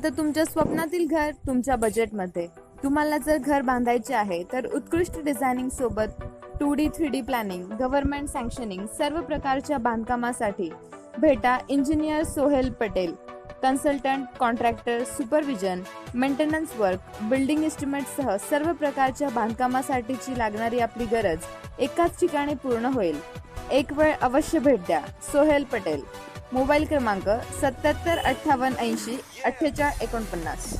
आता तुमच्या स्वप्नातील घर तुमच्या बजेटमध्ये. तुम्हाला जर घर बांधायचे आहे तर उत्कृष्ट डिझायनिंग सोबत 2D 3D प्लॅनिंग, गव्हर्नमेंट सँक्शनिंग सर्व प्रकारच्या बांधकामासाठी भेटा engineer Sohel Patel. Consultant, contractor, supervision, maintenance work, building एस्टिमेटसह सर्व प्रकारच्या बांधकामासाठीची लागणारी आपली गरज एकाच ठिकाणी पूर्ण होईल. एक वेळ अवश्य भेट द्या. सोहेल पटेल. मोबाईल क्रमांक 7758804849.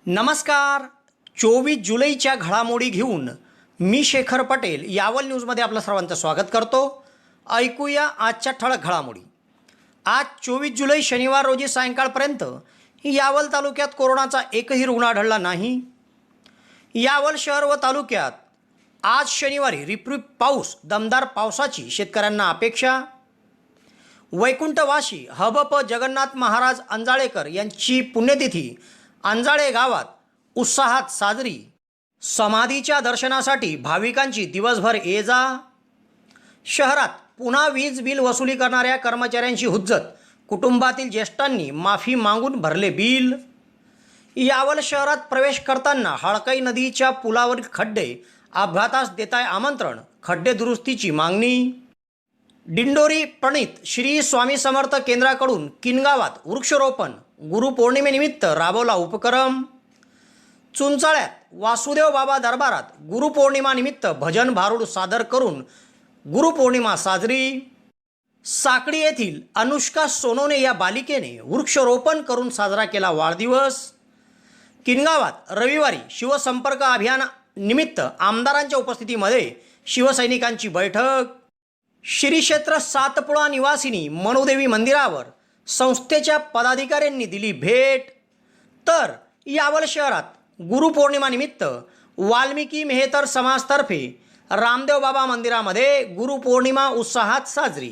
नमस्कार. 24 जुलैच्या घडामोडी घेऊन मी शेखर पटेल यावल न्यूजमध्ये आपलं सर्वांचं स्वागत करतो. ऐकूया आजच्या ठळक घडामोडी. आज 24 जुलै शनिवार रोजी सायंकाळपर्यंत यावल तालुक्यात कोरोनाचा एकही रुग्ण आढळला नाही. यावल शहर व तालुक्यात आज शनिवारी रिपरिप पाऊस, दमदार पावसाची शेतकऱ्यांना अपेक्षा. वैकुंठवासी हबप जगन्नाथ महाराज अंजाळेकर यांची पुण्यतिथी अंजाळे गावात उत्साहात साजरी. समाधीच्या दर्शनासाठी भाविकांची दिवसभर ये जा. शहरात पुन्हा वीज बिल वसुली करणाऱ्या कर्मचाऱ्यांची हुज्जत. कुटुंबातील ज्येष्ठांनी माफी मागून भरले बिल. यावल शहरात प्रवेश करताना हळकाई नदीच्या पुलावरील खड्डे अपघातास देताय आमंत्रण. खड्डे दुरुस्तीची मागणी. दिंडोरी प्रणित श्री स्वामी समर्थ केंद्राकडून किनगावात वृक्षारोपण. गुरुपौर्णिमेनिमित्त राबवला उपक्रम. चुंचाळ्यात वासुदेव बाबा दरबारात गुरुपौर्णिमानिमित्त भजन भारूड सादर करून गुरुपौर्णिमा साजरी. साकडी येथील अनुष्का सोनोने या बालिकेने वृक्षारोपण करून साजरा केला वाढदिवस. किनगावात रविवारी शिवसंपर्क अभियान निमित्त आमदारांच्या उपस्थितीमध्ये शिवसैनिकांची बैठक. श्री क्षेत्र सातपुडा निवासिनी मनुदेवी मंदिरावर संस्थेच्या पदाधिकाऱ्यांनी दिली भेट. तर यावल शहरात गुरुपौर्णिमानिमित्त वाल्मिकी मेहतर समाजतर्फे रामदेव बाबा मंदिरामध्ये गुरुपौर्णिमा उत्साहात साजरी.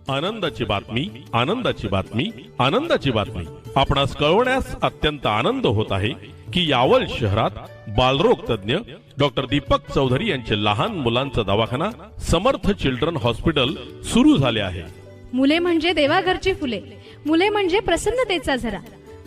आनंदाची बातमी, आनंदाची बातमी, आनंदाची बातमी. आपणास कळवण्यास अत्यंत आनंद होत आहे की यावल शहरात बालरोग तज्ञ डॉक्टर दीपक चौधरी यांचे लहान मुलांचा दवाखाना समर्थ चिल्ड्रन हॉस्पिटल सुरू झाले आहे. मुले म्हणजे देवाघरची फुले, मुले म्हणजे प्रसन्नतेचा झरा.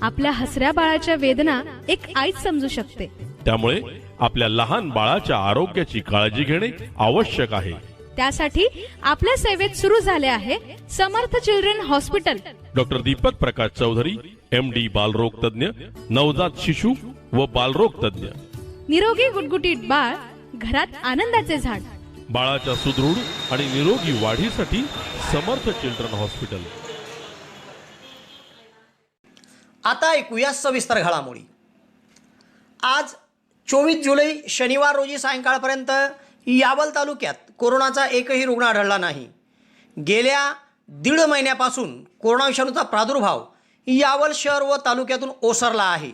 आपल्या हसऱ्या बाळाच्या वेदना एक आईच समजू शकते. त्यामुळे आपल्या लहान बाळाच्या आरोग्याची काळजी घेणे आवश्यक आहे. त्यासाठी आपल्या सेवेत सुरू झाले आहे समर्थ children hospital. Doctor Deepak Prakash Chaudhary, MD, बालरोग तज्ञ, नवजात शिशु व बालरोग तज्ञ. निरोगी गुटगुटीत बाळ, घरात आनंदाचे झाड. बाळाच्या सुदृढ आणि निरोगी वाढीसाठी समर्थ चिल्ड्रन हॉस्पिटल. आता ऐकूया सविस्तर घडामोडी. आज 24 जुलै शनिवार रोजी सायंकाळपर्यंत यावल तालुक्यात कोरोनाचा एकही रुग्ण आढळला नाही. गेल्या 1.5 महिन्यापासून कोरोना विषाणूचा प्रादुर्भाव यावल शहर व तालुक्यातून ओसरला आहे.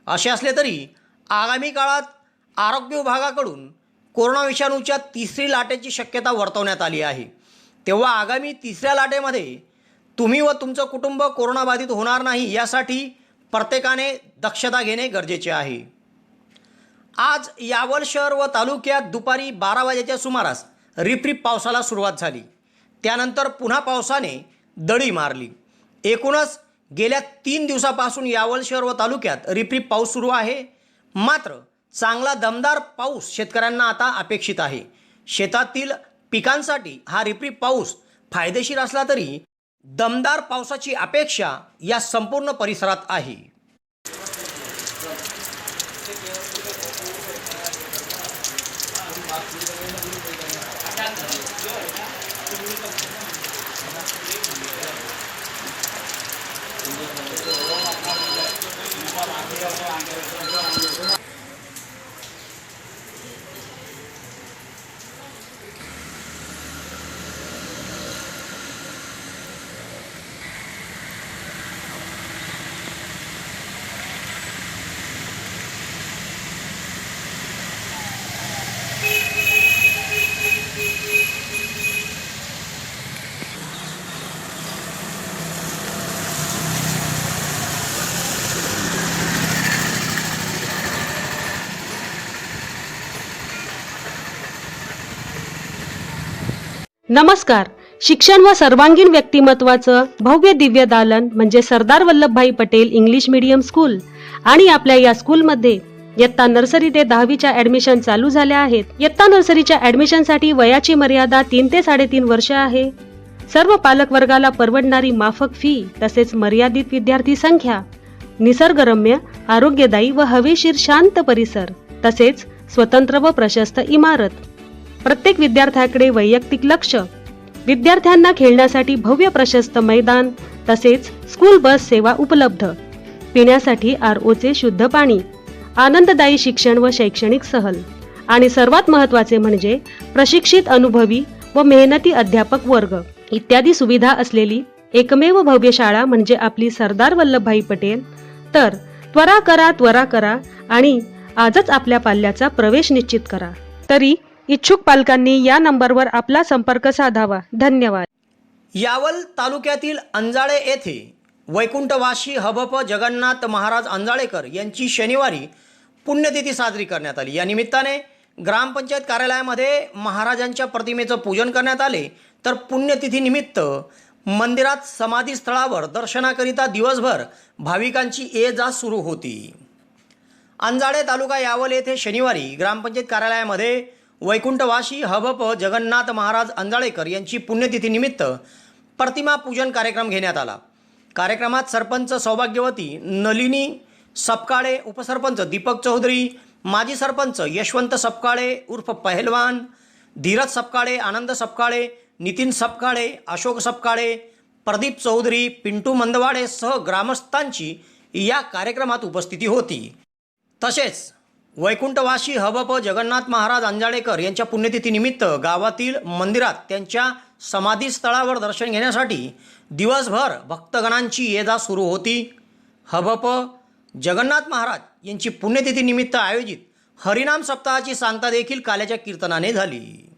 असे असले तरी आगामी काळात आरोग्य विभागाकडून कोरोना विषाणूच्या 3री लाटेची शक्यता वर्तवण्यात आली आहे. तेव्हा आगामी 3ऱ्या लाटेमध्ये तुम्ही व तुमचं कुटुंब कोरोनाबाधित होणार नाही यासाठी प्रत्येकाने दक्षता घेणे गरजेचे आहे. आज यावल शहर व तालुक्यात दुपारी 12 वाजेच्या सुमारास रिपरिप पावसाला सुरुवात झाली. त्यानंतर पुन्हा पावसाने दडी मारली. एकूणच गेल्या 3 दिवसापासून यावल शहर व तालुक्यात रिपरिप पाऊस सुरू आहे. मात्र चांगला दमदार पाऊस शेतकऱ्यांना आता अपेक्षित आहे. शेतातील पिकांसाठी हा रिपरिप पाऊस फायदेशीर असला तरी दमदार पावसाची अपेक्षा या संपूर्ण परिसरात आहे. नमस्कार. शिक्षण व सर्वांगीण व्यक्तिमत्वाचं भव्य दिव्य दालन म्हणजे Sardar Vallabhbhai Patel English medium school. आणि आपल्या या स्कूलमध्ये इयत्ता नर्सरी ते 10वीच्या ऍडमिशन चालू झाल्या आहेत. इयत्ता नर्सरीच्या ऍडमिशनसाठी वयाची मर्यादा 3 ते 3.5 वर्ष आहे. सर्व पालक वर्गाला परवडणारी माफक फी तसेच मर्यादित विद्यार्थी संख्या, निसर्गरम्य, आरोग्यदायी व हवेशीर शांत परिसर तसेच स्वतंत्र व प्रशस्त इमारत, प्रत्येक विद्यार्थ्याकडे वैयक्तिक लक्ष, विद्यार्थ्यांना खेळण्यासाठी भव्य प्रशस्त मैदान तसेच स्कूल बस सेवा उपलब्ध, पिण्यासाठी RO चे शुद्ध पाणी, आनंददायी शिक्षण व शैक्षणिक सहल आणि सर्वात महत्त्वाचे म्हणजे प्रशिक्षित अनुभवी व मेहनती अध्यापक वर्ग इत्यादी सुविधा असलेली एकमेव भव्य शाळा म्हणजे आपली सरदार वल्लभभाई पटेल. तर त्वरा करा आणि आजच आपल्या पाल्याचा प्रवेश निश्चित करा. तरी इच्छुक पालकांनी या नंबरवर आपला संपर्क साधावा. धन्यवाद. यावल तालुक्यातील अंजाळे येथे वैकुंठवासी हबप जगन्नाथ महाराज अंजाळेकर यांची शनिवारी पुण्यतिथी साजरी करण्यात आली. या निमित्ताने ग्रामपंचायत कार्यालयामध्ये महाराजांच्या प्रतिमेचं पूजन करण्यात आले. तर पुण्यतिथीनिमित्त मंदिरात समाधीस्थळावर दर्शनाकरिता दिवसभर भाविकांची ये जा सुरू होती. अंजाळे तालुका यावल येथे शनिवारी ग्रामपंचायत कार्यालयामध्ये वैकुंठवासी हबप जगन्नाथ महाराज अंजाळेकर यांची पुण्यतिथीनिमित्त प्रतिमा पूजन कार्यक्रम घेण्यात आला. कार्यक्रमात सरपंच सौभाग्यवती नलिनी सपकाळे, उपसरपंच दीपक चौधरी, माजी सरपंच यशवंत सपकाळे उर्फ पहलवान, धीरज सपकाळे, आनंद सपकाळे, नितीन सपकाळे, अशोक सपकाळे, प्रदीप चौधरी, पिंटू मंदवाडे सह ग्रामस्थांची या कार्यक्रमात उपस्थिती होती. तसेच वैकुंठवासी हबप जगन्नाथ महाराज अंजाळेकर यांच्या पुण्यतिथीनिमित्त गावातील मंदिरात त्यांच्या समाधीस्थळावर दर्शन घेण्यासाठी दिवसभर भक्तगणांची ये जा सुरू होती. हबप जगन्नाथ महाराज यांची पुण्यतिथीनिमित्त आयोजित हरिनाम सप्ताहाची सांगता देखील काल्याच्या कीर्तनाने झाली.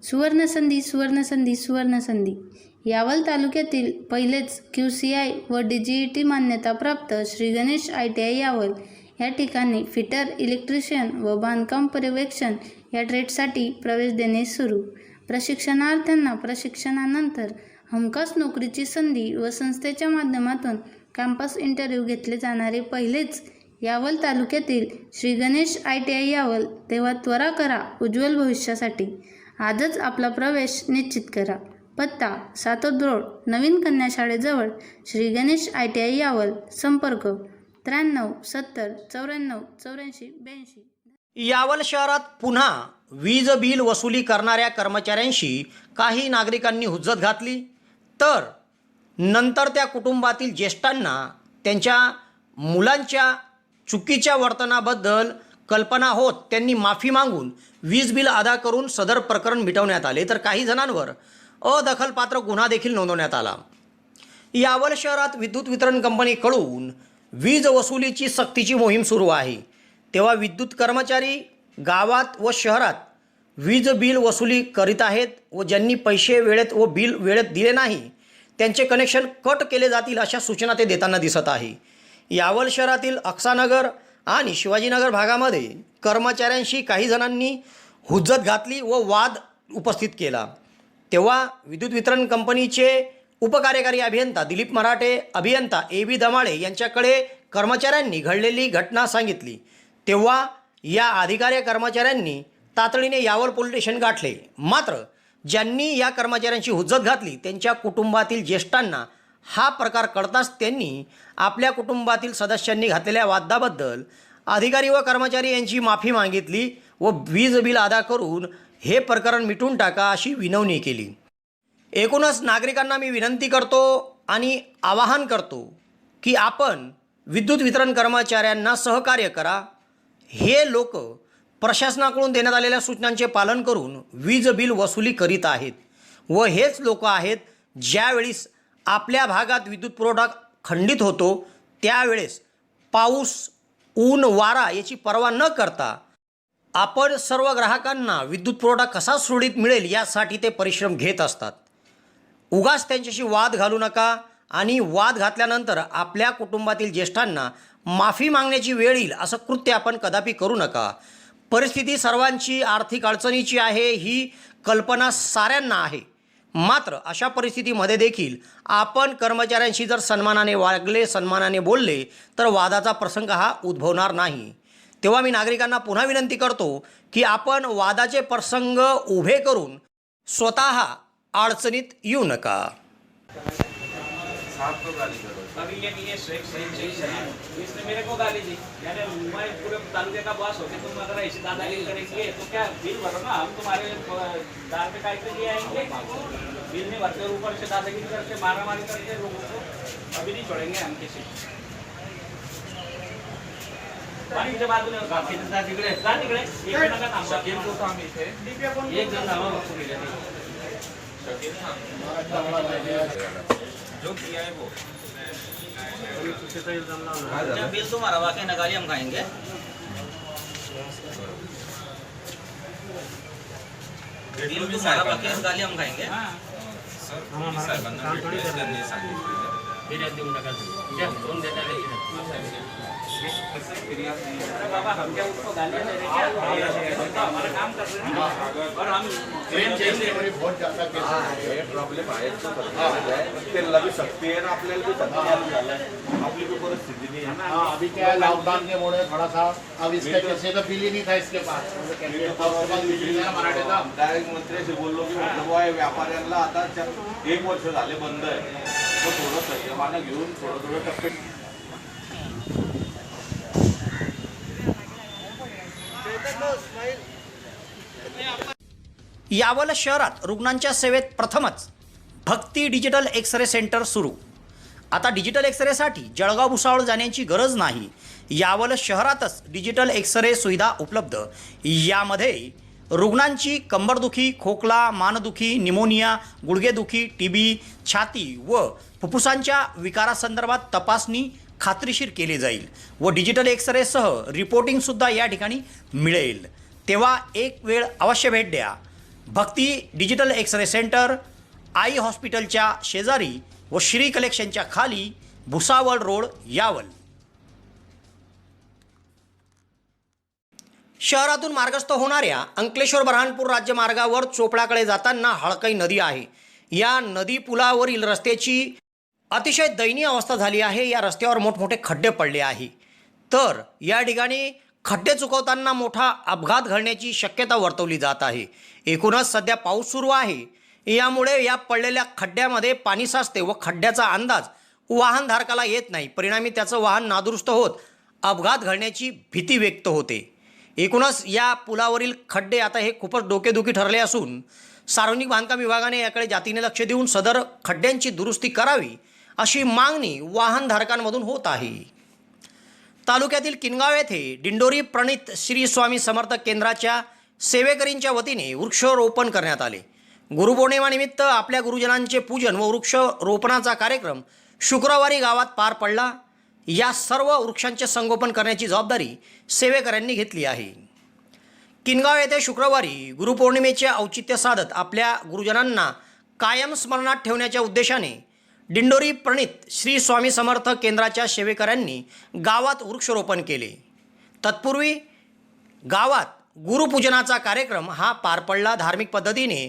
सुवर्णसंधी सुवर्णसंधी सुवर्णसंधी. यावल तालुक्यातील पहिलेच QCI व DGET मान्यताप्राप्त श्री गणेश ITI यावल या ठिकाणी फिटर, इलेक्ट्रिशियन व बांधकाम पर्यवेक्षण या ट्रेडसाठी प्रवेश देणे सुरू. प्रशिक्षणार्थ्यांना प्रशिक्षणानंतर हमखास नोकरीची संधी व संस्थेच्या माध्यमातून कॅम्पस इंटरव्ह्यू घेतले जाणारे पहिलेच यावल तालुक्यातील श्री गणेश ITI यावल. तेव्हा त्वरा करा उज्ज्वल भविष्यासाठी. आजच आपला प्रवेश निश्चित करा. पत्ता सातोद रोड, नवीन कन्या शाळेजवळ, श्री गणेश ITI यावल. संपर्क 93 70 94 84 82. यावल शहरात पुन्हा वीज बिल वसुली करणाऱ्या कर्मचाऱ्यांशी काही नागरिकांनी हुज्जत घातली. तर नंतर त्या कुटुंबातील ज्येष्ठांना त्यांच्या मुलांच्या चुकीच्या वर्तनाबद्दल कल्पना होत त्यांनी माफी मागून वीज बिल अदा करून सदर प्रकरण मिटवण्यात आले, तर काही जणांवर अदखलपात्र गुन्हा देखील नोंदवण्यात आला. यावल शहरात विद्युत वितरण कंपनीकडून वीज वसुलीची सक्तीची मोहीम सुरू आहे. तेव्हा विद्युत कर्मचारी गावात व शहरात वीज बिल वसुली करीत आहेत व ज्यांनी पैसे वेळेत व बिल वेळेत दिले नाही त्यांचे कनेक्शन कट केले जातील अशा सूचना ते देताना दिसत आहे. यावल शहरातील अक्सानगर आणि शिवाजीनगर भागामध्ये कर्मचाऱ्यांशी काही जणांनी हुज्जत घातली व वाद उपस्थित केला. तेव्हा विद्युत वितरण कंपनीचे उपकार्यकारी अभियंता दिलीप मराठे, अभियंता A.B. दमाळे यांच्याकडे कर्मचाऱ्यांनी घडलेली घटना सांगितली. तेव्हा या अधिकारी कर्मचाऱ्यांनी तातडीने यावल पोलीस स्टेशन गाठले. मात्र ज्यांनी या कर्मचाऱ्यांची हुज्जत घातली त्यांच्या कुटुंबातील ज्येष्ठांना हा प्रकार कळताच त्यांनी आपल्या कुटुंबातील सदस्यांनी घातलेल्या वादाबद्दल अधिकारी व कर्मचारी यांची माफी मागितली व वीज बिल अदा करून हे प्रकरण मिटून टाका अशी विनवणी केली. एकूणच नागरिकांना मी विनंती करतो आणि आवाहन करतो की आपण विद्युत वितरण कर्मचाऱ्यांना सहकार्य करा. हे लोक प्रशासनाकडून देण्यात आलेल्या सूचनांचे पालन करून वीज बिल वसुली करीत आहेत व हेच लोक आहेत ज्यावेळेस आपल्या भागात विद्युत पुरवठा खंडित होतो त्यावेळेस पाऊस, ऊन, वारा याची पर्वा न करता आपण सर्व ग्राहकांना विद्युत पुरवठा कसा सुरळीत मिळेल यासाठी ते परिश्रम घेत असतात. उगाच त्यांच्याशी वाद घालू नका आणि वाद घातल्यानंतर आपल्या कुटुंबातील ज्येष्ठांना माफी मागण्याची वेळ येईल असं कृत्य आपण कदापि करू नका. परिस्थिती सर्वांची आर्थिक अडचणीची आहे ही कल्पना साऱ्यांना आहे. मात्र अशा परिस्थितीमध्ये देखील आपण कर्मचाऱ्यांशी जर सन्मानाने वागले, सन्मानाने बोलले तर वादाचा प्रसंग हा उद्भवणार नाही. तेव्हा मी नागरिकांना पुन्हा विनंती करतो की आपण वादाचे प्रसंग उभे करून स्वतः अडचणीत येऊ नका. अभी ये इसने मेरे को गाली दी, यानी मैं पूरे तालुके का बॉस होके तुम अगर ऐसी दादागिरी करेंगे तो क्या बिल भरो ना, हम तुम्हारे दाल पे काय के लिए आएंगे, बिल नहीं भरते और ऊपर से दादागिरी करके मारामारी करके लोगों को अभी नहीं छोड़ेंगे हम किसी. पाणीच्या बाजूने तिकडे एक जणांना थांबा, एक जण थांबा जो किया है वो जब बिल तुम्हारा वाकई ना गाली हम खाएंगे. बिल तुम्हारा वाकई गाली हम खाएंगे. बाबा हम क्या उसको गालियाँ दे रहे हैं, हमारा काम कर रहे हैं और हम बहुत ज्यादा प्रॉब्लेम आहे. त्याला भी सक्ती आहे ना, आपल्याला भी सक्ती झालं. आपली कोई परिस्थिति नहीं है ना. अभी क्या लॉकडाउन के मोड़े थोड़ा सा अब इसके कैसे तो बिल ही नहीं था इसके पास. मराठे का डायरेक्ट मंत्री से बोललो की मतलब आहे व्यापाऱ्यांना आता 1 वर्ष झाले बंद आहे, तो थोडं संयमानं घेऊन थोडं टप्पे. यावल शहरात रुग्णांच्या सेवेत प्रथमच भक्ती डिजिटल एक्सरे सेंटर सुरू. आता डिजिटल एक्सरेसाठी जळगाव भुसावळ जाण्याची गरज नाही. यावल शहरातच डिजिटल एक्सरे सुविधा उपलब्ध. यामध्ये रुग्णांची कंबरदुखी, खोकला, मानदुखी, निमोनिया, गुडघेदुखी, TB, छाती व फुफ्फुसांच्या विकारासंदर्भात तपासणी खात्रीशीर केली जाईल व डिजिटल एक्सरेसह रिपोर्टिंगसुद्धा या ठिकाणी मिळेल. तेव्हा एक वेळ अवश्य भेट द्या. भक्ती डिजिटल एक्सरे सेंटर, आई हॉस्पिटलच्या शेजारी व श्री कलेक्शनच्या खाली, भुसावळ रोड, यावल. शहरातून मार्गस्थ होणाऱ्या अंकलेश्वर बऱ्हाणपूर राज्यमार्गावर चोपडाकडे जाताना हळकई नदी आहे. या नदी पुलावरील रस्त्याची अतिशय दयनीय अवस्था झाली आहे. या रस्त्यावर मोठमोठे खड्डे पडले आहे. तर या ठिकाणी खड्डे चुकवताना मोठा अपघात घडण्याची शक्यता वर्तवली जात आहे. एकूणच सध्या पाऊस सुरू आहे, यामुळे या पडलेल्या खड्ड्यामध्ये पाणी साचते व खड्ड्याचा अंदाज वाहनधारकाला येत नाही. परिणामी त्याचं वाहन नादुरुस्त होत अपघात घडण्याची भीती व्यक्त होते. एकूणच या पुलावरील खड्डे आता हे खूपच डोकेदुखी ठरले असून सार्वजनिक बांधकाम विभागाने याकडे जातीने लक्ष देऊन सदर खड्ड्यांची दुरुस्ती करावी अशी मागणी वाहनधारकांमधून होत आहे. तालुक्यातील किनगाव येथे दिंडोरी प्रणित श्री स्वामी समर्थ केंद्राच्या सेवेकरींच्या वतीने वृक्षारोपण करण्यात आले. गुरुपौर्णिमानिमित्त आपल्या गुरुजनांचे पूजन व वृक्षारोपणाचा कार्यक्रम शुक्रवारी गावात पार पडला. या सर्व वृक्षांचे संगोपन करण्याची जबाबदारी सेवेकऱ्यांनी घेतली आहे. किनगाव येथे शुक्रवारी गुरुपौर्णिमेचे औचित्य साधत आपल्या गुरुजनांना कायम स्मरणात ठेवण्याच्या उद्देशाने दिंडोरी प्रणित श्री स्वामी समर्थ केंद्राच्या सेवेकऱ्यांनी गावात वृक्षारोपण केले. तत्पूर्वी गावात गुरुपूजनाचा कार्यक्रम हा पार पडला. धार्मिक पद्धतीने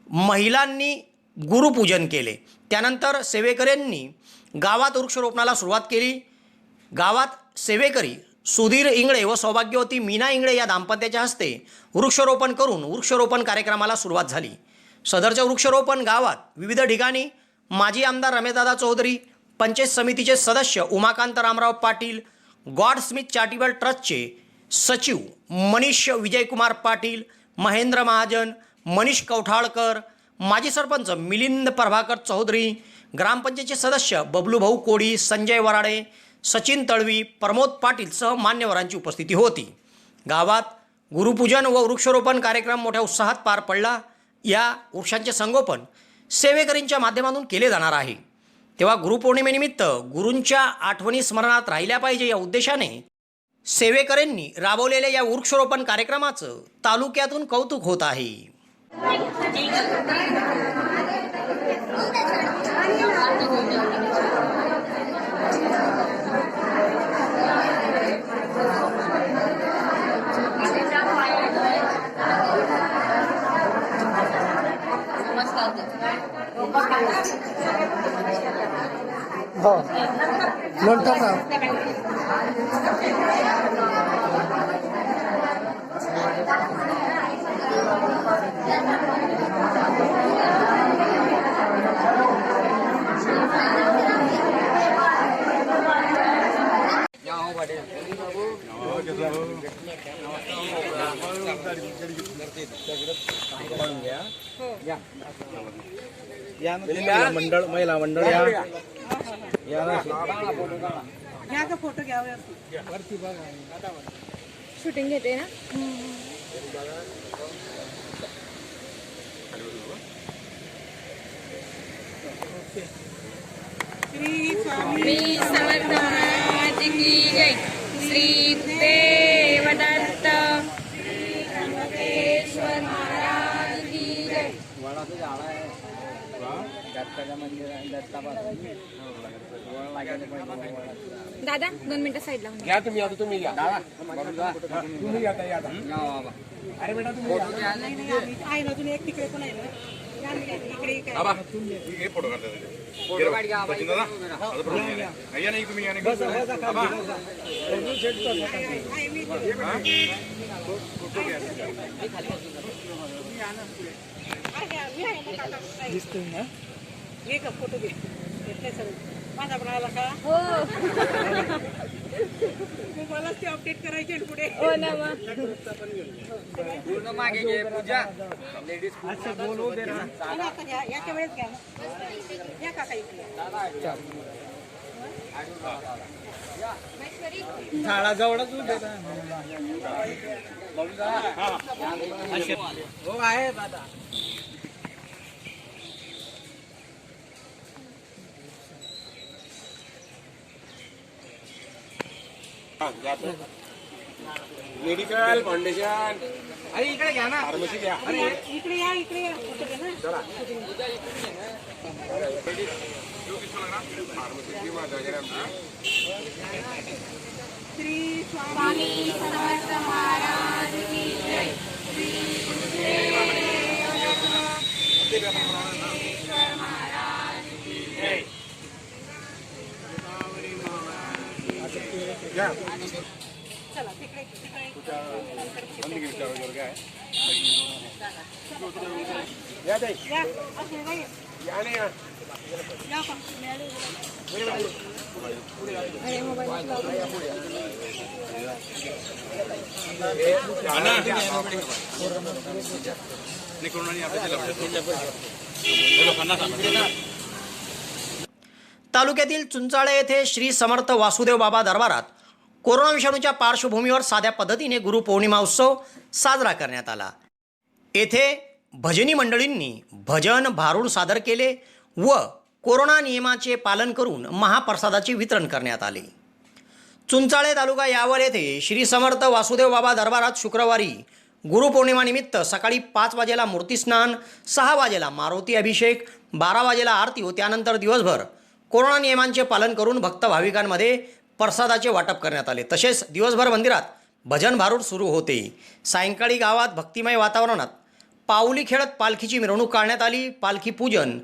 महिलांनी गुरुपूजन केले. त्यानंतर सेवेकऱ्यांनी गावात वृक्षारोपणाला सुरुवात केली. गावात सेवेकरी सुधीर इंगळे व सौभाग्यवती मीना इंगळे या दाम्पत्याच्या हस्ते वृक्षारोपण करून वृक्षारोपण कार्यक्रमाला सुरुवात झाली. सदरचे वृक्षारोपण गावात विविध ठिकाणी माजी आमदार रमेशदादा चौधरी, पंचायत समितीचे सदस्य उमाकांत रामराव पाटील, गॉडस्मिथ चॅरिटेबल ट्रस्टचे सचिव मनीष विजयकुमार पाटील, महेंद्र महाजन, मनीष कवठाळकर, माजी सरपंच मिलिंद प्रभाकर चौधरी, ग्रामपंचायतचे सदस्य बबलूभाऊ कोडी, संजय वराडे, सचिन तळवी, प्रमोद पाटील सह मान्यवरांची उपस्थिती होती. गावात गुरुपूजन व वृक्षारोपण कार्यक्रम मोठ्या उत्साहात पार पडला. या वृक्षांचे संगोपन सेवेकरींच्या माध्यमातून केले जाणार आहे. तेव्हा गुरुपौर्णिमेनिमित्त गुरूंच्या आठवणी स्मरणात राहिल्या पाहिजे या उद्देशाने सेवेकऱ्यांनी राबवलेल्या या वृक्षारोपण कार्यक्रमाचं तालुक्यातून कौतुक होत आहे. मंडळ महिला मंडळ फोटो घ्यावे शूटिंग घेते ना. श्री समर्थ महाराज की जय. श्री देवदत्त श्री त्र्यंबकेश्वर महाराज की जय. दादा 2 मिनिटं साईडला घ्या तुम्ही. आता तुम्ही घ्या तुम्ही घ्या ताई आता. अरे बेटा तुम्ही आहे ना तुम्ही एक तिकडे पण आहे ना. इकडे बाबा हे फोटो काढतात नाही तुम्ही दिसतोय ना. घे का फोटो घे. घेतले सर माझा पण आला का. हो मलाच ते अपडेट करायचे पुढे. हो ना मग. पूर्ण मागे घे पूजा. लेडीज असं बोलू दे ना. याच्या वेळेस घ्या या काका इकडे. झाडाजवळच दे ना. हो आहे दादा. Medical foundation. अरे इकडे घ्या ना. फार्मसी घ्या. अरे इकडे या इकडे या. फोटो घे ना. श्री स्वामी समर्थ महाराज की जय. श्री देवदत्त महाराज की जय. चला तिकडे या ताई. या असं नाही. या नाही या. या पण मिळाले. तालुक्यातील चुंचाळे येथे श्री समर्थ वासुदेव बाबा दरबारात कोरोना विषाणूच्या पार्श्वभूमीवर साध्या पद्धतीने गुरुपौर्णिमा उत्सव साजरा करण्यात आला. येथे भजनी मंडळींनी भजन भारूड सादर केले व कोरोना नियमाचे पालन करून महाप्रसादाचे वितरण करण्यात आले. चुंचाळे तालुका यावल येथे श्री समर्थ वासुदेव बाबा दरबारात शुक्रवारी गुरुपौर्णिमानिमित्त सकाळी 5 वाजेला मूर्तीस्नान, 6 वाजेला मारुती अभिषेक, 12 वाजेला आरती व त्यानंतर दिवसभर कोरोना नियमांचे पालन करून भक्त भाविकांमध्ये प्रसादाचे वाटप करण्यात आले. तसेच दिवसभर मंदिरात भजन भारूड सुरू होते. सायंकाळी गावात भक्तिमय वातावरणात पाऊली खेळत पालखीची मिरवणूक काढण्यात आली. पालखी पूजन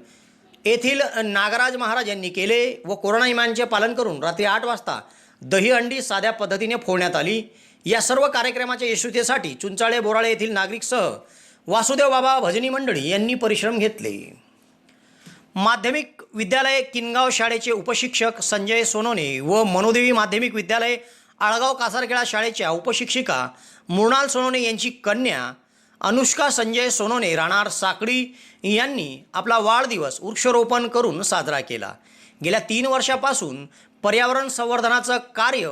येथील नागराज महाराज यांनी केले व कोरोना नियमांचे पालन करून रात्री 8 वाजता दहीहंडी साध्या पद्धतीने फोडण्यात आली. या सर्व कार्यक्रमाच्या यशस्वीतेसाठी चुंचाळे बोराळे येथील नागरिकसह वासुदेव बाबा भजनी मंडळी यांनी परिश्रम घेतले. माध्यमिक विद्यालय किनगाव शाळेचे उपशिक्षक संजय सोनोने व मनोदेवी माध्यमिक विद्यालय आळगाव कासारखेडा शाळेच्या उपशिक्षिका मृणाल सोनोने यांची कन्या अनुष्का संजय सोनोने राहणार साकडी यांनी आपला वाढदिवस वृक्षारोपण करून साजरा केला. गेल्या 3 वर्षापासून पर्यावरण संवर्धनाचं कार्य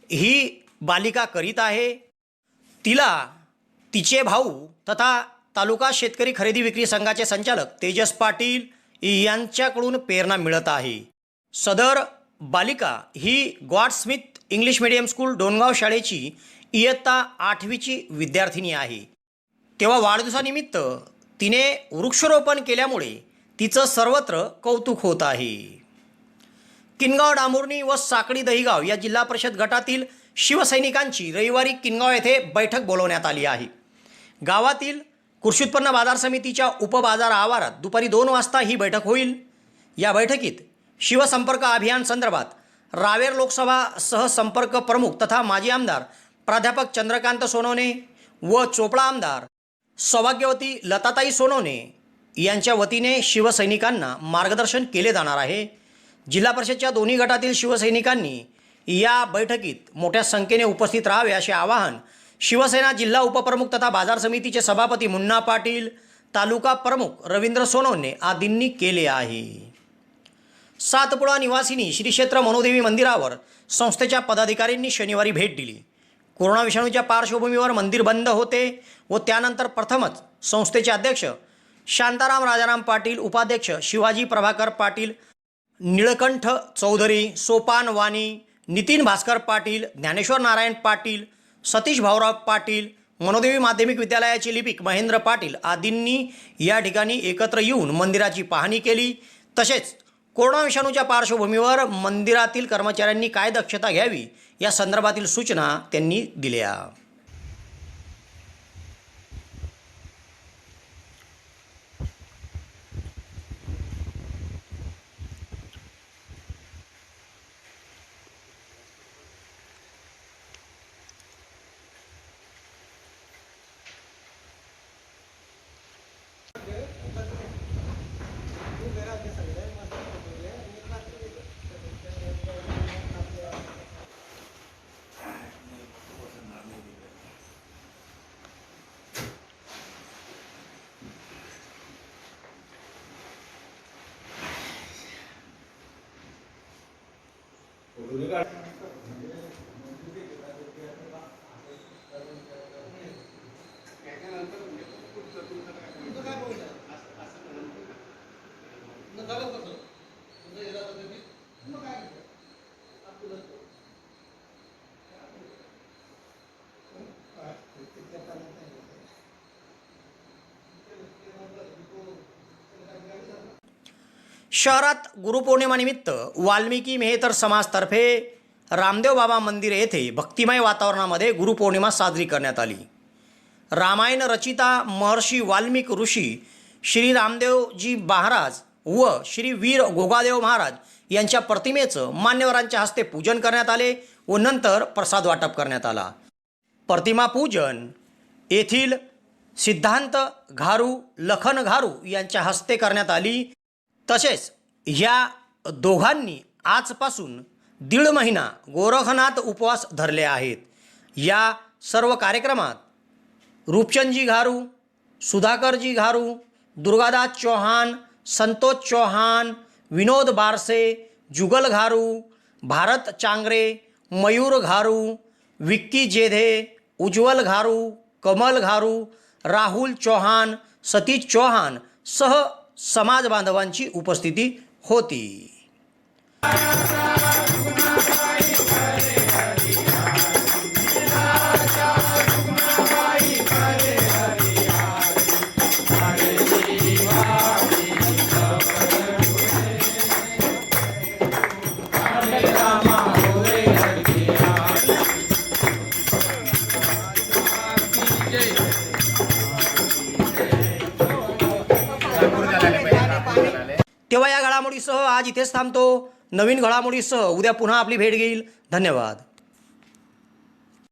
ही बालिका करीत आहे. तिला तिचे भाऊ तथा तालुका शेतकरी खरेदी विक्री संघाचे संचालक तेजस पाटील यांच्याकडून प्रेरणा मिळत आहे. सदर बालिका ही गॉडस्मिथ इंग्लिश मीडियम स्कूल डोणगाव शाळेची इयत्ता 8वीची विद्यार्थिनी आहे. तेव्हा वाढदिवसानिमित्त तिने वृक्षारोपण केल्यामुळे तिचं सर्वत्र कौतुक होत आहे. किनगाव डांबुर्णी व साकडी दहीगाव या जिल्हा परिषद गटातील शिवसैनिकांची रविवारी किनगाव येथे बैठक बोलवण्यात आली आहे. गावातील कृषी उत्पन्न बाजार समितीच्या उपबाजार आवारात दुपारी 2 वाजता ही बैठक होईल. या बैठकीत शिवसंपर्क अभियान संदर्भात रावेर लोकसभा सहसंपर्क प्रमुख तथा माजी आमदार प्राध्यापक चंद्रकांत सोनवणे व चोपडा आमदार सौभाग्यवती लताताई सोनवणे यांच्या वतीने शिवसैनिकांना मार्गदर्शन केले जाणार आहे. जिल्हा परिषदच्या दोन्ही गटातील शिवसैनिकांनी या बैठकीत मोठ्या संख्येने उपस्थित राहावे असे आवाहन शिवसेना जिल्हा उपप्रमुख तथा बाजार समितीचे सभापती मुन्ना पाटील, तालुका प्रमुख रवींद्र सोनवणे आदींनी केले आहे. सातपुडा निवासिनी श्री क्षेत्र मनोदेवी मंदिरावर संस्थेच्या पदाधिकाऱ्यांनी शनिवारी भेट दिली. कोरोना विषाणूच्या पार्श्वभूमीवर मंदिर बंद होते व त्यानंतर प्रथमच संस्थेचे अध्यक्ष शांताराम राजाराम पाटील, उपाध्यक्ष शिवाजी प्रभाकर पाटील, निळकंठ चौधरी, सोपान वाणी, नितीन भास्कर पाटील, ज्ञानेश्वर नारायण पाटील, सतीश भाऊराव पाटील, मनोदेवी माध्यमिक विद्यालयाचे लिपिक महेंद्र पाटील आदींनी या ठिकाणी एकत्र येऊन मंदिराची पाहणी केली. तसेच कोरोना विषाणूच्या पार्श्वभूमीवर मंदिरातील कर्मचाऱ्यांनी काय दक्षता घ्यावी या संदर्भातील सूचना त्यांनी दिल्या. शहरात गुरुपौर्णिमानिमित्त वाल्मिकी मेहतर समाजतर्फे रामदेव बाबा मंदिर येथे भक्तिमय वातावरणामध्ये गुरुपौर्णिमा साजरी करण्यात आली. रामायण रचिता महर्षी वाल्मिक ऋषी श्री रामदेवजी महाराज व श्री वीर गोगादेव महाराज यांच्या प्रतिमेचं मान्यवरांच्या हस्ते पूजन करण्यात आले व नंतर प्रसाद वाटप करण्यात आला. प्रतिमा पूजन येथील सिद्धांत घारू, लखन घारू यांच्या हस्ते करण्यात आली. तसेच ह्या दोघांनी आजपासून 1.5 महिना गोरखनाथ उपवास धरले आहेत. या सर्व कार्यक्रमात रूपचंदजी घारू, सुधाकरजी घारू, दुर्गादास चौहान, संतोष चौहान, विनोद बारसे, जुगल घारू, भारत चांगरे, मयूर घारू, विक्की जेधे, उज्ज्वल घारू, कमल घारू, राहुल चौहान, सतीश चौहान सह समाज बांधवांची उपस्थिती होती. तेव्हा या घडामोडीसह आज इथेच थांबतो. नवीन घडामोडीसह उद्या पुन्हा आपली भेट घेईल. धन्यवाद.